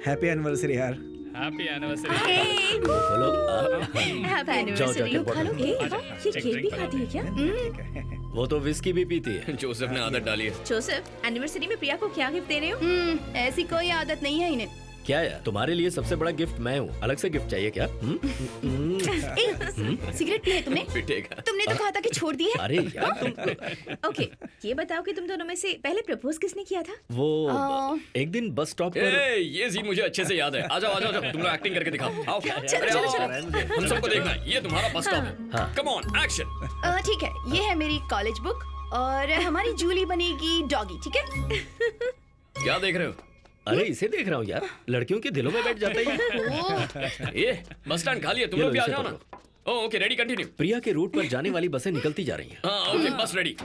Happy anniversary यार। Happy anniversary. बोलो happy anniversary. जाओ, खा लो केक। आजा, ये एक केक भी drink खाती है क्या? वो तो विस्की भी पीती है। जोसेफ ने आदत डाली है। जोसेफ, एनिवर्सरी में प्रिया को क्या गिफ्ट दे रहे हो? ऐसी कोई आदत नहीं है इन्हें। क्या यार, तुम्हारे लिए सबसे बड़ा गिफ्ट मैं हूँ, अलग से गिफ्ट चाहिए क्या? सिगरेट पी है तुमने? पिटेगा। तुमने तो कहा था कि छोड़ दी है। अरे यार तुम ओके, ये बताओ कि तुम दोनों में से पहले प्रपोज किसने किया था? वो आ, एक दिन बस स्टॉप पर ए, ये सीन मुझे अच्छे से याद है। आ जाओ तुम लोग एक्टिंग करके दिखाओ। आओ चलो, अरे चलो, आओ, चलो। हम सबको देखना है। ये तुम्हारा बस स्टॉप है। हाँ। Come on action. ठीक है, ये है मेरी कॉलेज बुक और हमारी जूली बनेगी डॉगी, ठीक है? क्या देख रहे हो? अरे इसे देख रहा हूँ यार, लड़कियों के दिलों में बैठ जाता है ये। ओह, ये बस स्टैंड खाली है, तुम ये लोग भी लो, आ इसे जाओ ना। Okay ready, continue. प्रिया के रूट पर जाने वाली बसें निकलती जा रही हैं। हाँ ओके बस रेडी।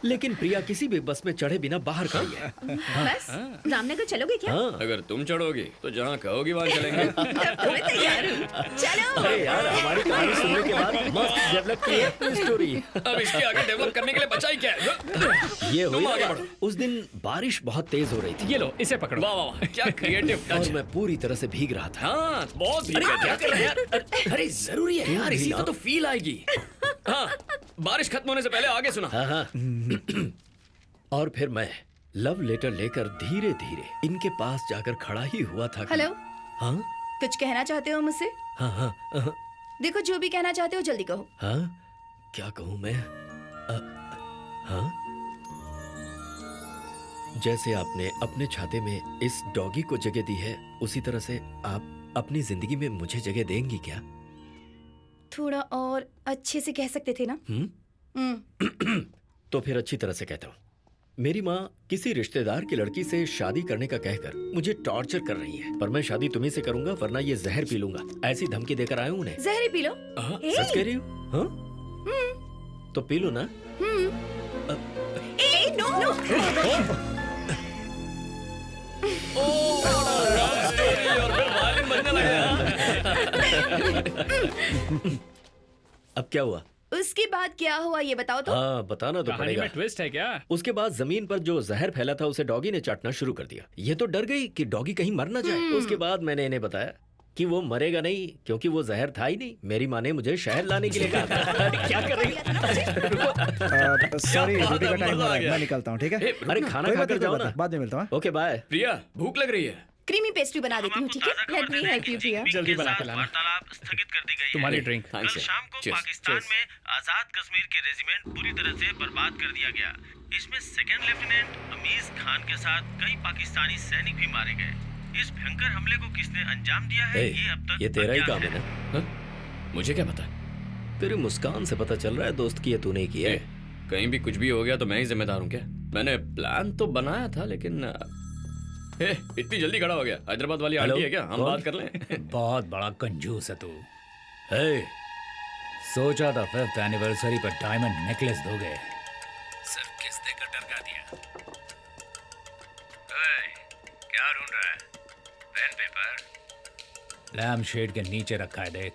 लेकिन प्रिया किसी भी बस में चढ़े बिना बाहर खड़ी है। बस रामनगर चलोगे क्या? हाँ। अगर तुम चढ़ोगी तो जहाँ कहोगी वहाँ चलेंगे। मैं तैयार हूँ। चलो। अरे यार, हमारी कहानी सुनने के बाद मस्त डेवलप की है स्टोरी। अब इसके आगे डेवलप करने के लिए बचा ही क्या है? ये हुई तुम आगे ना, बढ़ो। उस दिन बारिश बहुत तेज हो रही थी ये लो, इसे पकड़ो। वाह वाह वाह, क्या क्रिएटिव टच। और मैं पूरी तरह से भीग रहा था। हाँ बहुत भीग गए। क्या कर रहे हैं यार? अरे जरूरी है यार, इसी का तो फील आएगी। हाँ बारिश खत्म होने से पहले आगे सुना। हाँ हाँ। और फिर मैं लव लेटर लेकर धीरे धीरे इनके पास जाकर खड़ा ही हुआ था कि- हेलो, हाँ कुछ कहना चाहते हो मुझसे? हाँ हाँ हाँ, देखो जो भी कहना चाहते हो जल्दी कहो। हाँ क्या कहूँ मैं? हाँ जैसे आपने अपने छाते में इस डॉगी को जगह दी है, उसी तरह से आप अपनी जिंदगी में मुझे जगह देंगी क्या? थोड़ा और अच्छे से कह सकते थे ना? तो फिर अच्छी तरह से कहता हूँ। मेरी माँ किसी रिश्तेदार की लड़की से शादी करने का कहकर मुझे टॉर्चर कर रही है, पर मैं शादी तुम्ही से करूंगा वरना ये जहर पी लूंगा, ऐसी धमकी देकर आया हूँ उन्हें। जहर ही पी लो। सच कह रही हूँ? हाँ? तो पी लो ना। ए, नो, नो। और फिर वायलिन बजने लगा। अब क्या हुआ? उसके बाद क्या हुआ ये बताओ तो। हाँ बताना तो कहानी पड़ेगा। में ट्विस्ट है क्या? उसके बाद जमीन पर जो जहर फैला था उसे डॉगी ने चाटना शुरू कर दिया। ये तो डर गई कि डॉगी कहीं मर ना जाए। उसके बाद मैंने इन्हें बताया कि वो मरेगा नहीं, क्योंकि वो जहर था ही नहीं। मेरी माँ ने मुझे शहर लाने के लिए कहा था। अरे, क्या कर रही है? सॉरी, क्या ड्यूटी का बात है, टाइम हो मजा रहा आ है, गया। मैं निकलता हूँ, ठीक है? अरे खाना कोई बात खाकर नहीं, जाओ कोई ना। बात नहीं, बाद में मिलता हूँ। Okay bye. प्रिया भूख लग रही है। क्रीमी पेस्ट्री बना देती हूँ, ठीक है? Let me help you, प्रिया। जल्दी बना के लाना। वार्तालाप स्थगित कर दी गई है। तुम्हारी ड्रिंक। कल थैंक्स शाम को Cheers. पाकिस्तान में आजाद कश्मीर के रेजिमेंट पूरी तरह से बर्बाद कर दिया गया। इसमें सेकंड लेफ्टिनेंट अमीज खान के साथ कई पाकिस्तानी सैनिक भी मारे गए। इस भयंकर हमले को किसने अंजाम दिया है ए, ये अब तक ये तेरा ही अज्ञात काम है ना? हाँ? मुझे क्या पता? तेरी मुस्कान से पता चल रहा है दोस्त की ये तूने की है। कहीं भी कुछ भी हो गया तो मैं ही जिम्मेदार हूँ क्या? मैंने प्लान तो बनाया था लेकिन इतनी जल्दी खड़ा हो गया। हैदराबाद वाली हेलो, आंटी है क्या? हम कौन? बात कर लें। बहुत बड़ा कंजूस है तू। हे, सोचा था 5th एनिवर्सरी पर डायमंड नेकलेस दोगे, सिर्फ किस देकर डरका दिया। क्या ढूंढ रहा है? Pen paper? लैम्प शेड के नीचे रखा है, देख।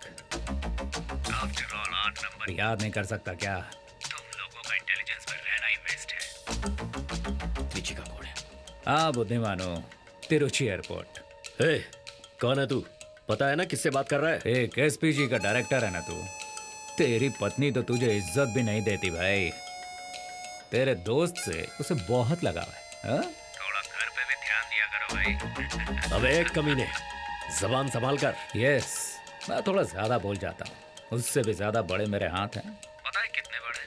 After all 8 number. याद नहीं कर सकता क्या? तुम लोगों का इंटेलिजेंस पर रहना ही वेस्ट है। त्रिची का कोड है। हाँ बुद्धिमानो, तिरुचि एयरपोर्ट। हे, कौन है तू? पता है ना किससे बात कर रहा है? एक एसपीजी का डायरेक्टर है ना तू। तेरी पत्नी तो तुझे इज्जत भी नहीं देती भाई। तेरे दोस्त से उसे बहुत लगाव है, हाँ? थोड़ा घर पे भी ध्यान दिया करो भाई। अबे एक कमीने, जबान संभाल कर। यस, मैं थोड़ा ज्यादा बोल जाता हूँ। उससे भी ज्यादा बड़े मेरे हाथ हैं। पता है कितने बड़े?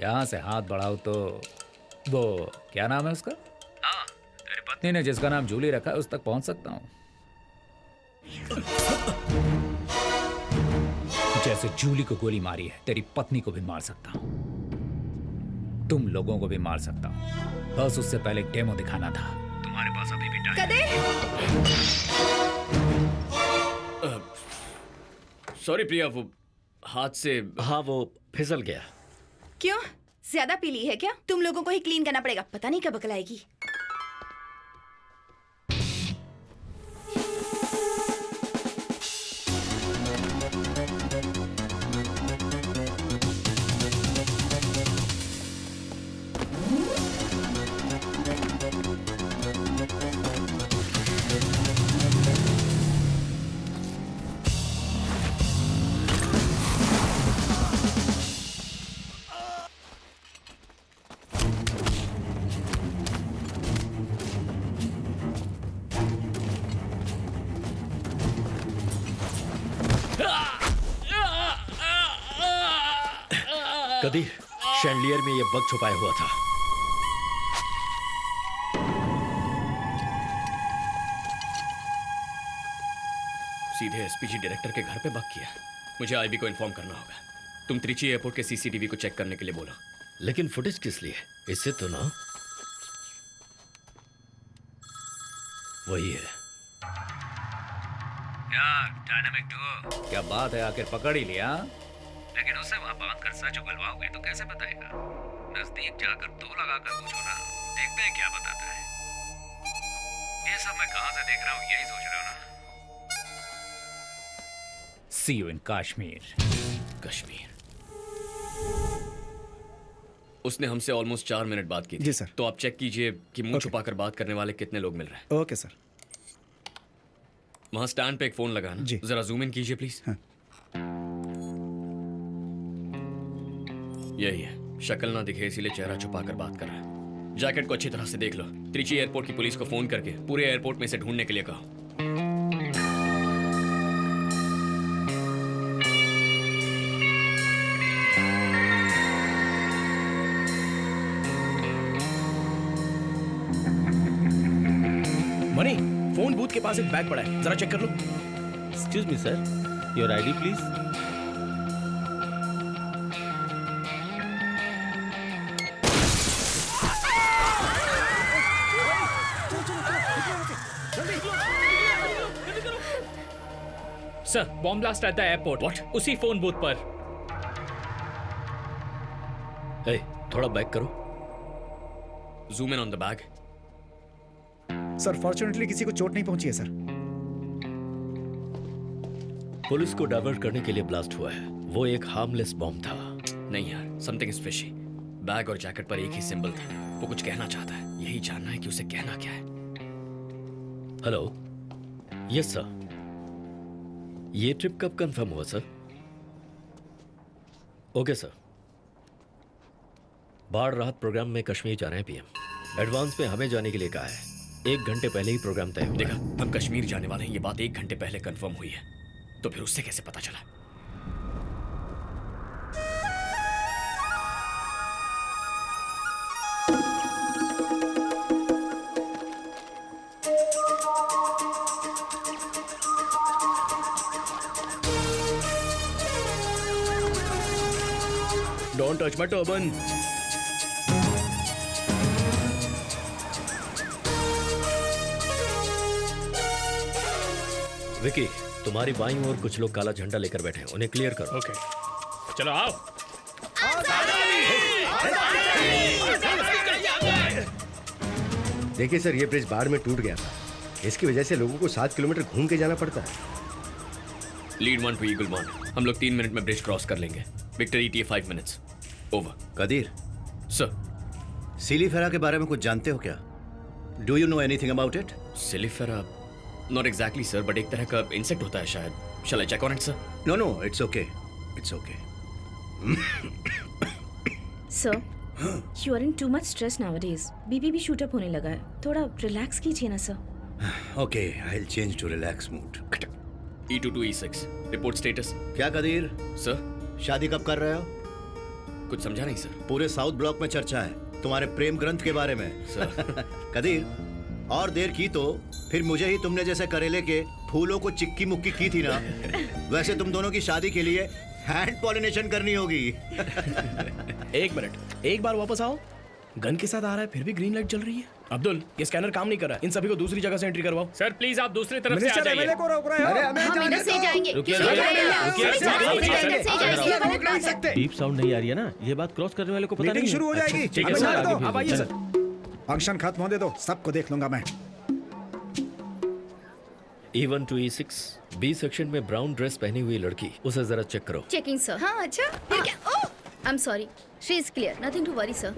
यहाँ से हाथ बढ़ाओ तो वो क्या नाम है उसका? हाँ तेरी पत्नी। पत्नी ने जिसका नाम जूली रखा है उस तक पहुंच सकता हूँ। जैसे जूली को गोली मारी है, तेरी पत्नी को भी मार सकता हूँ, तुम लोगों को भी मार सकता हूँ। बस उससे पहले एक डेमो दिखाना था। तुम्हारे पास अभी भी टाइम। कदे सॉरी प्रिया, वो हाथ से। हाँ वो फिसल गया। क्यों? ज्यादा पी ली है क्या? तुम लोगों को ही क्लीन करना पड़ेगा, पता नहीं कब अकल आएगी। कदीर, शैंडलियर में ये बग छुपाया हुआ था। सीधे एसपीजी डायरेक्टर के घर पे बग किया। मुझे आईबी को इन्फॉर्म करना होगा। तुम त्रिची एयरपोर्ट के सीसीटीवी को चेक करने के लिए बोलो। लेकिन फुटेज किस लिए? इससे तो ना वही है। यार डायनामिक डुओ, क्या बात है, आखिर पकड़ ही लिया। लेकिन उससे वहां बांध कर सच उगलवाओगे तो कैसे बताएगा? नजदीक जाकर दो लगाकर पूछो ना, देखते हैं क्या बताता है। ये सब मैं कहां से देख रहा हूं, यही सोच रहे हो ना? See you in Kashmir. Kashmir. उसने हमसे ऑलमोस्ट 4 मिनट बात की थी। जी सर। तो आप चेक कीजिए कि मुंह छुपाकर बात करने वाले कितने लोग मिल रहे हैं। Okay sir. वहां स्टैंड पे एक फोन लगा ना, जी। जरा जूम इन कीजिए प्लीज। हाँ। यही है, शक्ल ना दिखे इसीलिए चेहरा छुपाकर बात कर रहा है। जैकेट को अच्छी तरह से देख लो। त्रिची एयरपोर्ट की पुलिस को फोन करके पूरे एयरपोर्ट में से ढूंढने के लिए कहो। मनी, फोन बूथ के पास एक बैग पड़ा है, जरा चेक कर लो। Excuse me sir, your ID please. Sir, bomb blast at the airport. What? उसी फोन बूथ पर। ए, थोड़ा बैक करो। Zoom in on the bag. Sir fortunately किसी को चोट नहीं पहुंची है सर। पुलिस को डाइवर्ट करने के लिए ब्लास्ट हुआ है। वो एक हार्मलेस बॉम्ब था। नहीं यार, समथिंग इज फिशी। बैग और जैकेट पर एक ही सिंबल था। वो कुछ कहना चाहता है, यही जानना है कि उसे कहना क्या है। Hello, yes sir. ये ट्रिप कब कंफर्म हुआ सर? Okay sir. बाढ़ राहत प्रोग्राम में कश्मीर जा रहे हैं पीएम। एडवांस में हमें जाने के लिए कहा है। 1 घंटे पहले ही प्रोग्राम तय हुआ देखा, है। हम कश्मीर जाने वाले हैं, ये बात 1 घंटे पहले कंफर्म हुई है। तो फिर उससे कैसे पता चला? Don't touch my turban. Vicky, तुम्हारी बाईं ओर कुछ लोग काला झंडा लेकर बैठे हैं, उन्हें क्लियर करो। ओके, चलो आओ। देखिए सर, ये ब्रिज बाढ़ में टूट गया था। इसकी वजह से लोगों को 7 किलोमीटर घूम के जाना पड़ता है। Lead 1 to eagle 1। हम लोग 3 मिनट में ब्रिज क्रॉस कर लेंगे। Victor ETA 5 minutes. Over. Qadir, sir. सिलीफेरा के बारे में कुछ जानते हो क्या? Do you know anything about it? सिलीफेरा? नॉट एग्जैक्टली सर, बट एक तरह का इंसेक्ट होता है शायद। Shall I check on it sir? No no, it's okay, it's okay. Sir, you are in too much stress nowadays. BP भी shoot up होने लगा है। थोड़ा रिलैक्स कीजिए ना sir. Okay, I will change to relax mood. E2 to E6 report status. क्या Qadir, sir? शादी कब कर रहे हो? कुछ समझा नहीं सर। पूरे साउथ ब्लॉक में चर्चा है तुम्हारे प्रेम ग्रंथ के बारे में। सर। कदीर, और देर की तो फिर मुझे ही तुमने जैसे करेले के फूलों को चिक्की मुक्की की थी ना, वैसे तुम दोनों की शादी के लिए हैंड पॉलिनेशन करनी होगी। 1 मिनट, एक बार वापस आओ। गन के साथ आ रहा है, फिर भी ग्रीन लाइट जल रही है। अब्दुल, ये स्कैनर काम नहीं कर रहा। इन सभी को दूसरी जगह से एंट्री करवाओ। सर प्लीज आप दूसरी तरफ से आ जाइए। एमएलए को रोक रहे हो? हम इधर से जाएंगे। डीप साउंड नहीं आ रही है ना, ये बात क्रॉस करने वाले को पता मीटिंग नहीं है। शुरू हो जाएगी। ठीक है, अब सर, जाने आगे दो। भेज अब आइए दीजिए। सर। फंक्शन खत्म होने दो, सबको देख लूंगा मैं। E1 to E6 B section में ब्राउन ड्रेस पहनी हुई लड़की, उसे जरा चेक करो। Checking sir. हाँ अच्छा, फिर क्या? Oh, I am sorry, she is clear, nothing to worry sir.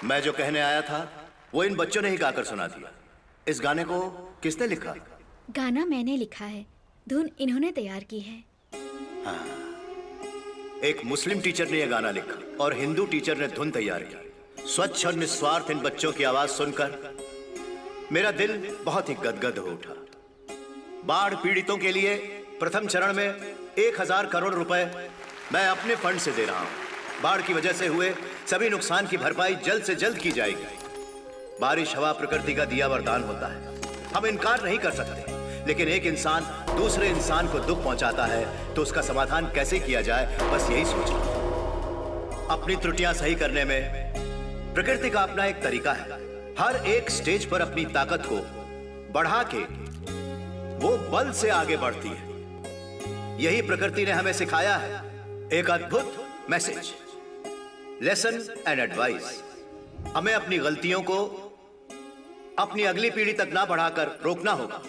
मैं जो कहने आया था वो इन बच्चों ने ही गाकर सुना दिया। इस गाने को किसने लिखा? गाना मैंने लिखा है, धुन इन्होंने तैयार की है। हाँ, एक मुस्लिम टीचर ने यह गाना लिखा और हिंदू टीचर ने धुन तैयार की। स्वच्छ और निस्वार्थ इन बच्चों की आवाज सुनकर मेरा दिल बहुत ही गदगद हो उठा। बाढ़ पीड़ितों के लिए प्रथम चरण में 1000 करोड़ रुपए मैं अपने फंड से दे रहा हूं। बाढ़ की वजह से हुए सभी नुकसान की भरपाई जल्द से जल्द की जाएगी। बारिश हवा प्रकृति का दिया वरदान होता है, हम इनकार नहीं कर सकते। लेकिन एक इंसान दूसरे इंसान को दुख पहुंचाता है तो उसका समाधान कैसे किया जाए, बस यही सोचा। अपनी त्रुटियां सही करने में प्रकृति का अपना एक तरीका है। हर एक स्टेज पर अपनी ताकत को बढ़ा के वो बल से आगे बढ़ती है। यही प्रकृति ने हमें सिखाया है। एक अद्भुत मैसेज, लेसन एंड एडवाइस। हमें अपनी गलतियों को अपनी अगली पीढ़ी तक ना बढ़ाकर रोकना होगा।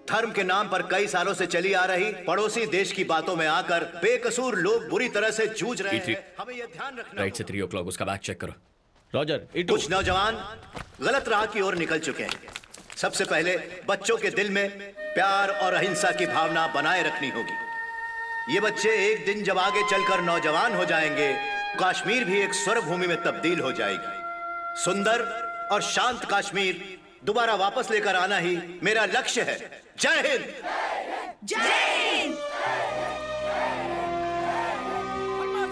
धर्म के नाम पर कई सालों से चली आ रही पड़ोसी देश की बातों में आकर बेकसूर लोग बुरी तरह से जूझ रहे हैं। हमें यह ध्यान रखना राइट से 3 o'clock उसका बैग चेक करो। रॉजर, कुछ नौजवान गलत राह की ओर निकल चुके हैं। सबसे पहले बच्चों के दिल में प्यार और अहिंसा की भावना बनाए रखनी होगी। ये बच्चे एक दिन जब आगे चलकर नौजवान हो जाएंगे, कश्मीर भी एक स्वर्ग भूमि में तब्दील हो जाएगी। सुंदर और शांत कश्मीर दोबारा वापस लेकर आना ही मेरा लक्ष्य है। जय हिंद। जय हिंद। One more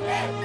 thing.